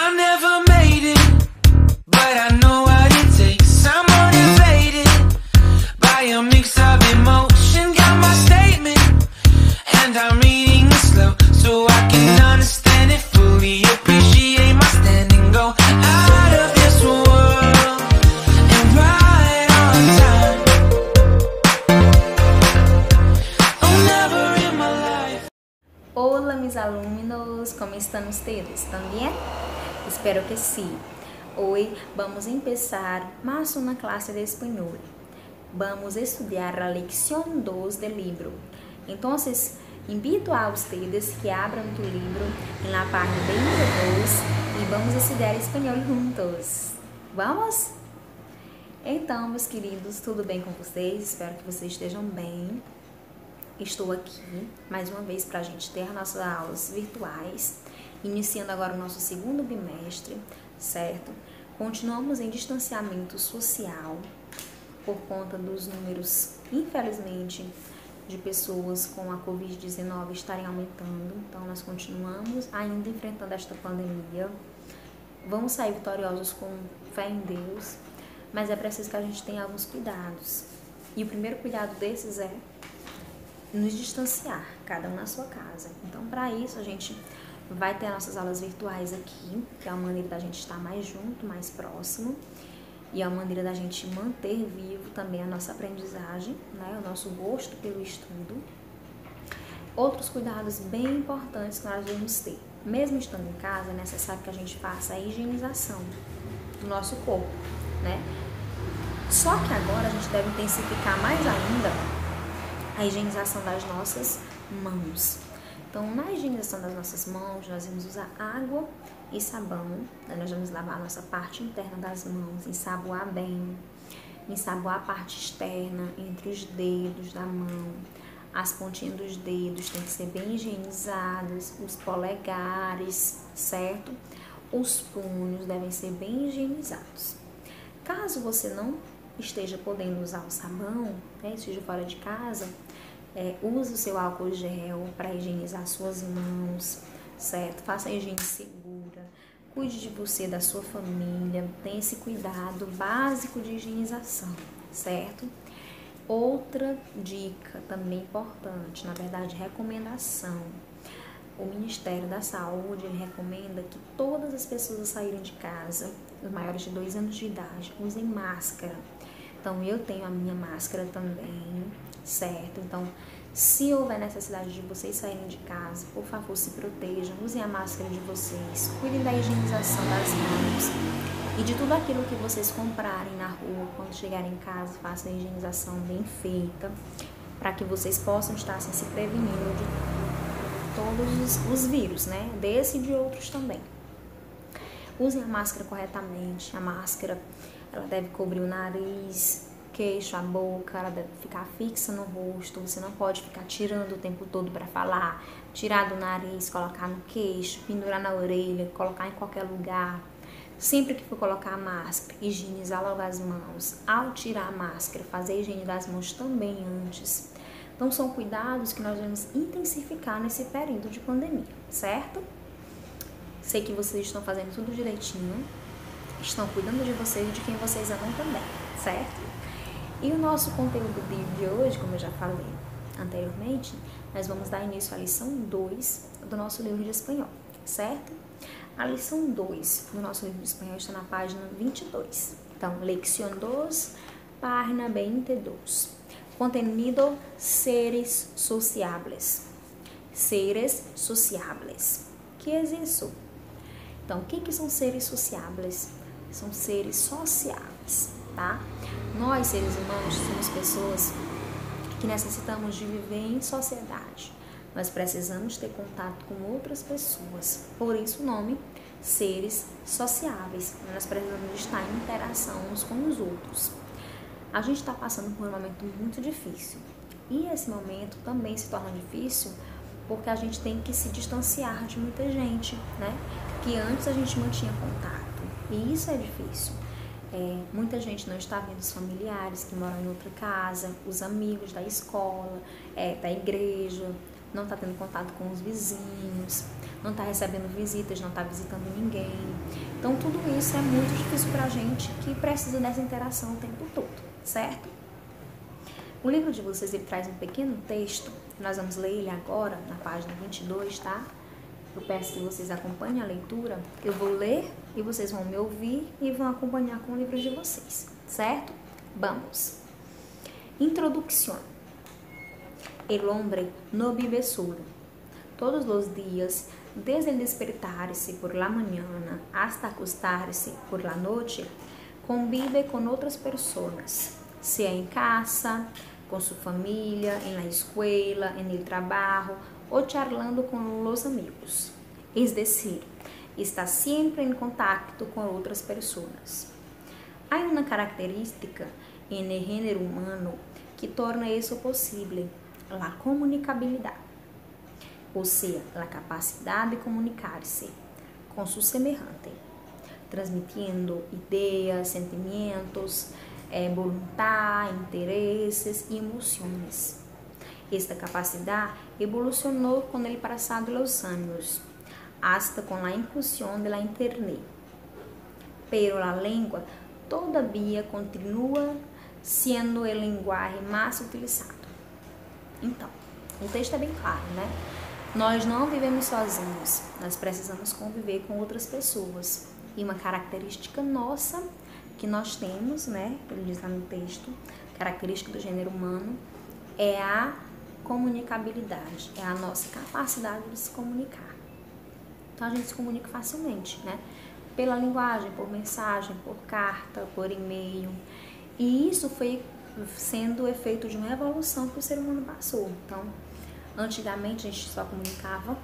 I never made it, but I know what it takes. I'm motivated by a mix of emotion. Got my statement, and I'm reading it slow so I can understand it fully. Appreciate my standing, go out of this world and right on time. Oh, never in my life. Hola mis alumnos, ¿cómo están ustedes? ¿Están bien? Espero que sí. Hoy vamos a empezar más una clase de español. Vamos a estudiar la lección 2 del libro. Entonces, invito a ustedes que abram tu libro en la página 22 e vamos estudar espanhol juntos. Vamos? Então, meus queridos, tudo bem com vocês? Espero que vocês estejam bem. Estou aqui mais uma vez para a gente ter nossas aulas virtuais, iniciando agora o nosso segundo bimestre, certo? Continuamos em distanciamento social por conta dos números, infelizmente, de pessoas com a Covid-19 estarem aumentando. Então, nós continuamos ainda enfrentando esta pandemia. Vamos sair vitoriosos com fé em Deus, mas é preciso que a gente tenha alguns cuidados. E o primeiro cuidado desses é nos distanciar, cada um na sua casa. Então, para isso, a gente vai ter nossas aulas virtuais aqui, que é uma maneira da gente estar mais junto, mais próximo, e é uma maneira da gente manter vivo também a nossa aprendizagem, né? O nosso gosto pelo estudo. Outros cuidados bem importantes que nós devemos ter. Mesmo estando em casa, é necessário que a gente faça a higienização do nosso corpo, né? Só que agora a gente deve intensificar mais ainda a higienização das nossas mãos. Então, na higienização das nossas mãos, nós vamos usar água e sabão. Nós vamos lavar a nossa parte interna das mãos, ensaboar bem, ensaboar a parte externa, entre os dedos da mão. As pontinhas dos dedos têm que ser bem higienizadas, os polegares, certo? Os punhos devem ser bem higienizados. Caso você não esteja podendo usar o sabão, né, esteja fora de casa, use o seu álcool gel para higienizar suas mãos, certo? Faça a higiene segura, cuide de você, da sua família, tenha esse cuidado básico de higienização, certo? Outra dica também importante, na verdade, recomendação. O Ministério da Saúde ele recomenda que todas as pessoas a saírem de casa, os maiores de 2 anos de idade, usem máscara. Então, eu tenho a minha máscara também, certo? Então, se houver necessidade de vocês saírem de casa, por favor, se protejam, usem a máscara de vocês, cuidem da higienização das mãos e de tudo aquilo que vocês comprarem na rua, quando chegarem em casa, façam a higienização bem feita, para que vocês possam estar assim, se prevenindo de todos os vírus, né? Desse e de outros também. Usem a máscara corretamente. A máscara, ela deve cobrir o nariz, queixo, a boca, ela deve ficar fixa no rosto. Você não pode ficar tirando o tempo todo para falar, tirar do nariz, colocar no queixo, pendurar na orelha, colocar em qualquer lugar. Sempre que for colocar a máscara, higienizar logo as mãos. Ao tirar a máscara, fazer a higiene das mãos também antes. Então, são cuidados que nós vamos intensificar nesse período de pandemia, certo? Sei que vocês estão fazendo tudo direitinho, estão cuidando de vocês e de quem vocês amam também, certo? E o nosso conteúdo do livro de hoje, como eu já falei anteriormente, nós vamos dar início à lição 2 do nosso livro de espanhol, certo? A lição 2 do nosso livro de espanhol está na página 22. Então, lección 2, página 22. Contenido seres sociables. Seres sociables. Que é isso? Então, o que são seres sociables? São seres sociáveis, tá? Nós, seres humanos, somos pessoas que necessitamos de viver em sociedade. Nós precisamos ter contato com outras pessoas. Por isso o nome, seres sociáveis. Nós precisamos estar em interação uns com os outros. A gente está passando por um momento muito difícil. E esse momento também se torna difícil porque a gente tem que se distanciar de muita gente, né? Que antes a gente mantinha contato. E isso é difícil. Muita gente não está vendo os familiares que moram em outra casa, os amigos da escola, da igreja, não está tendo contato com os vizinhos. não está recebendo visitas, não está visitando ninguém. Então tudo isso é muito difícil para a gente que precisa dessa interação o tempo todo, certo? O livro de vocês ele traz um pequeno texto, nós vamos ler ele agora na página 22, tá? Eu peço que vocês acompanhem a leitura, eu vou ler e vocês vão me ouvir e vão acompanhar com o livro de vocês, certo? Vamos! Introducción. El hombre no vive solo. Todos los días, desde el despertarse por la mañana hasta acostarse por la noche, convive con otras personas, sea en casa, con su familia, en la escuela, en el trabajo o charlando con los amigos. Es decir, está siempre en contacto con otras personas. Hay una característica en el género humano que torna eso posible, la comunicabilidad, o sea, la capacidad de comunicarse con su semejante, transmitiendo ideas, sentimientos, voluntad, intereses y emociones. Esta capacidad evolucionó con el pasar de los años, hasta con la inclusión de la Internet. Pero la lengua todavía continua sendo o linguagem mais utilizado. Então, o texto é bem claro, né? Nós não vivemos sozinhos, nós precisamos conviver com outras pessoas. E uma característica nossa que nós temos, né? Ele diz lá no texto, característica do gênero humano, é a comunicabilidade, é a nossa capacidade de se comunicar. Então, a gente se comunica facilmente, né? Pela linguagem, por mensagem, por carta, por e-mail. E isso foi sendo efeito de uma evolução que o ser humano passou. Então, antigamente a gente só comunicava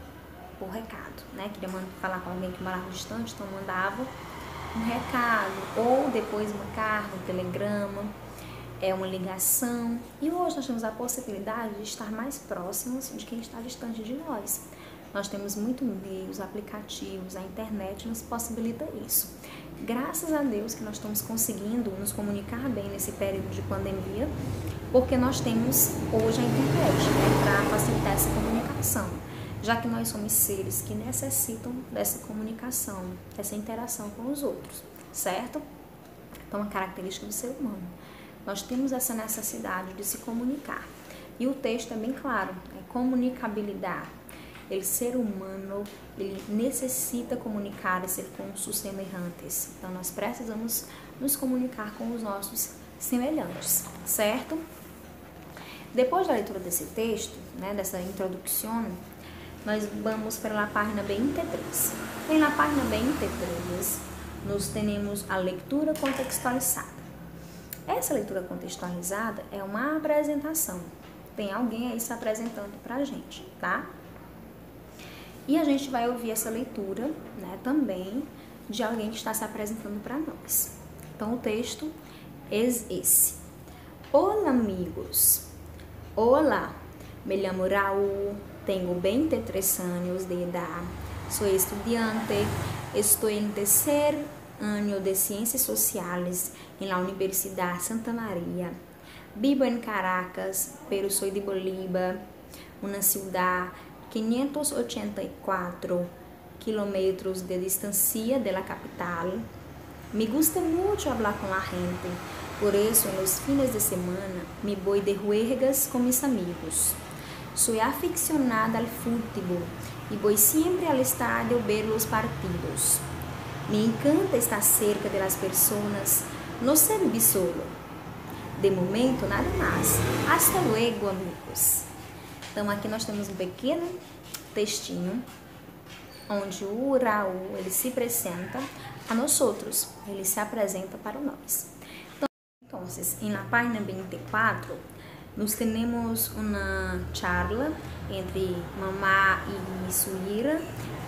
por recado, né? Queria falar com alguém que morava distante, então mandava um recado, ou depois uma carta, um telegrama, uma ligação. E hoje nós temos a possibilidade de estar mais próximos de quem está distante de nós. Nós temos muitos meios, aplicativos, a internet nos possibilita isso. Graças a Deus que nós estamos conseguindo nos comunicar bem nesse período de pandemia, porque nós temos hoje a internet, né, para facilitar essa comunicação, já que nós somos seres que necessitam dessa comunicação, dessa interação com os outros, certo? Então, a característica do ser humano. Nós temos essa necessidade de se comunicar. E o texto é bem claro, é comunicabilidade. O ser humano, ele necessita comunicar-se com os semelhantes. Então, nós precisamos nos comunicar com os nossos semelhantes, certo? Depois da leitura desse texto, né, dessa introdução, nós vamos para a página 23. E na página 23, nós temos a leitura contextualizada. Essa leitura contextualizada é uma apresentação. Tem alguém aí se apresentando para a gente, tá? E a gente vai ouvir essa leitura, né, também de alguém que está se apresentando para nós. Então, o texto é esse. Olá, amigos. Olá, me chamo Raul, tenho 23 anos de idade, sou estudante, estou em terceiro ano de Ciências Sociais na Universidade Santa Maria. Vivo em Caracas, pero sou de Bolívar, uma cidade 584 kilómetros de distância da capital. Me gusta muito falar com a gente, por isso, nos fines de semana, me vou de juergas com meus amigos. Sou aficionada ao futebol e vou sempre ao estádio ver os partidos. Me encanta estar cerca das pessoas, não ser vivir solo. De momento, nada mais. Hasta luego, amigos. Então, aqui nós temos um pequeno textinho, onde o Raul, ele se apresenta a nós outros, ele se apresenta para nós. Então, na página 24, nós temos uma charla entre mamá e Suíra,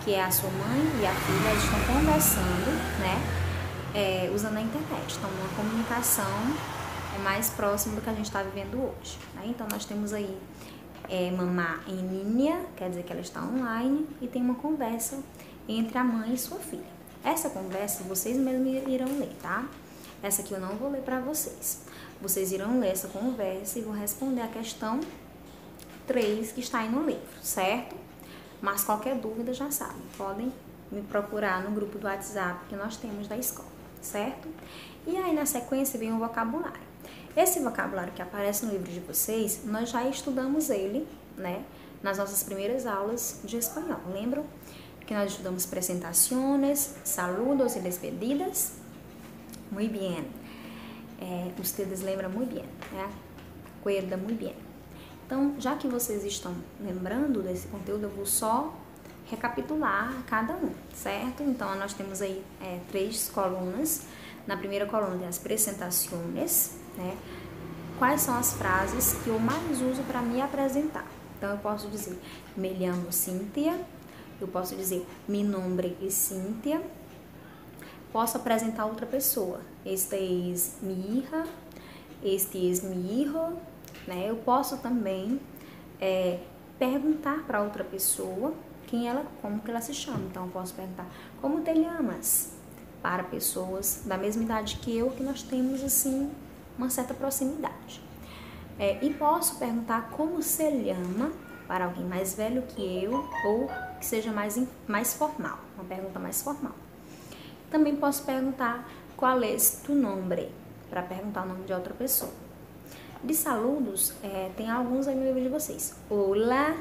que é a sua mãe e a filha, eles estão conversando, né, usando a internet. Então, uma comunicação mais próxima do que a gente está vivendo hoje, né? Então, nós temos aí mamá em linha, quer dizer que ela está online, e tem uma conversa entre a mãe e sua filha. Essa conversa vocês mesmos irão ler, tá? Essa aqui eu não vou ler para vocês. Vocês irão ler essa conversa e vão responder a questão 3 que está aí no livro, certo? Mas qualquer dúvida já sabem, podem me procurar no grupo do WhatsApp que nós temos da escola, certo? E aí na sequência vem o vocabulário. Esse vocabulário que aparece no livro de vocês, nós já estudamos ele, né, nas nossas primeiras aulas de espanhol. Lembram que nós estudamos presentaciones, saludos e despedidas? Muito bem. Ustedes lembram muito bem, né? Acuerda muito bem. Então, já que vocês estão lembrando desse conteúdo, eu vou só recapitular cada um, certo? Então, nós temos aí 3 colunas. Na primeira coluna tem as presentações, né? Quais são as frases que eu mais uso para me apresentar? Então, eu posso dizer, me llamo Cíntia. Eu posso dizer, mi nombre es Cíntia. Posso apresentar outra pessoa. Esta es mi hija. Este es mi hijo. Né? Eu posso também perguntar para outra pessoa como que ela se chama. Então, eu posso perguntar, como te llamas? Para pessoas da mesma idade que eu, que nós temos, assim, uma certa proximidade. E posso perguntar como se llama para alguém mais velho que eu ou que seja mais formal, uma pergunta mais formal. Também posso perguntar qual es tu nombre, para perguntar o nome de outra pessoa. De saludos, tem alguns aí no livro de vocês. Olá,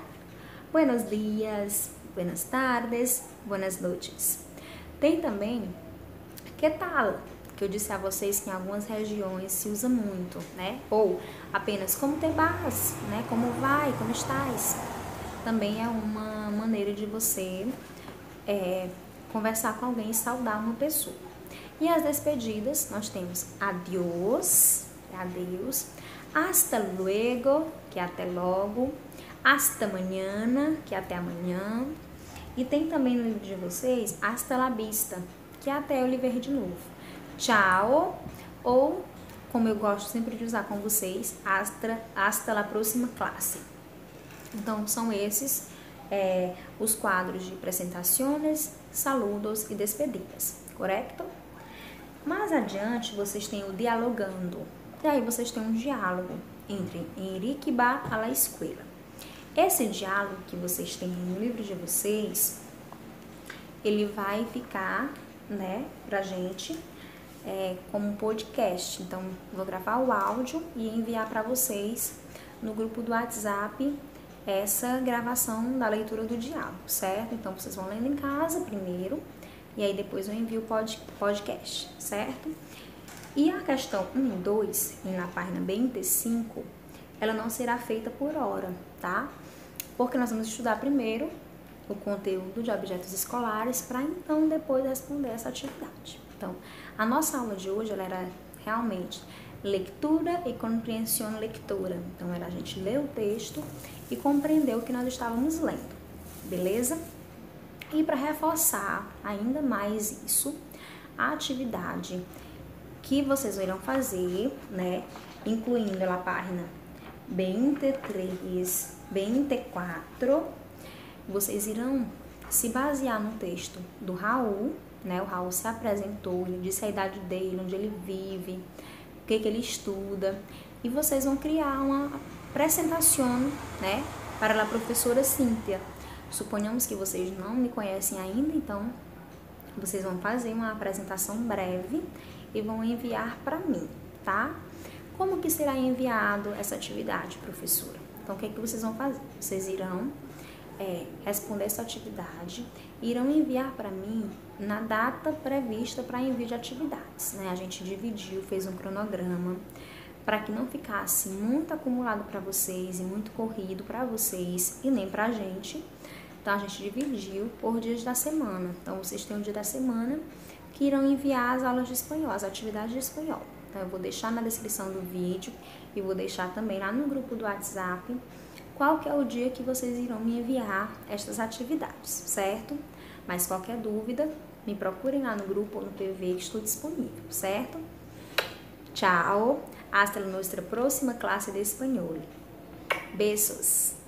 buenos dias, buenas tardes, buenas noches. Tem também que tal, que eu disse a vocês que em algumas regiões se usa muito, né? Ou apenas como te vas, né? Como vai, como estás? Também é uma maneira de você conversar com alguém e saudar uma pessoa. E as despedidas, nós temos adiós, adeus, hasta luego, que é até logo, hasta mañana, que é até amanhã. E tem também no livro de vocês, hasta la vista, que é até eu lhe ver de novo. Tchau, ou, como eu gosto sempre de usar com vocês, hasta la próxima classe. Então, são esses os quadros de presentações, saludos e despedidas, correto? Mais adiante, vocês têm o dialogando. E aí, vocês têm um diálogo entre Enrique va a la escuela. Esse diálogo que vocês têm no livro de vocês, ele vai ficar, né, pra gente como um podcast. Então, vou gravar o áudio e enviar para vocês no grupo do WhatsApp essa gravação da leitura do diálogo, certo? Então, vocês vão lendo em casa primeiro e aí depois eu envio o podcast, certo? E a questão 1 e 2, na página 25, ela não será feita por hora, tá? Porque nós vamos estudar primeiro o conteúdo de objetos escolares para então depois responder essa atividade. Então, a nossa aula de hoje ela era realmente leitura e compreensão lectora. Então, era a gente ler o texto e compreender o que nós estávamos lendo, beleza? E para reforçar ainda mais isso, a atividade que vocês irão fazer, né, incluindo a página 23, 24, vocês irão se basear no texto do Raul, né? O Raul se apresentou, ele disse a idade dele, onde ele vive, o que ele estuda, e vocês vão criar uma apresentação, né, para a professora Cíntia. Suponhamos que vocês não me conhecem ainda, então vocês vão fazer uma apresentação breve e vão enviar para mim, tá? Como que será enviado essa atividade, professora? Então, o que vocês vão fazer? Vocês irão responder essa atividade, irão enviar para mim na data prevista para envio de atividades, né? A gente dividiu, fez um cronograma para que não ficasse muito acumulado para vocês e muito corrido para vocês e nem para a gente. Então, a gente dividiu por dias da semana. Então, vocês têm um dia da semana que irão enviar as aulas de espanhol, as atividades de espanhol. Então, eu vou deixar na descrição do vídeo e vou deixar também lá no grupo do WhatsApp qual que é o dia que vocês irão me enviar estas atividades, certo? Mas qualquer dúvida, me procurem lá no grupo ou no PV que estou disponível, certo? Tchau, hasta nuestra próxima classe de espanhol. Beijos!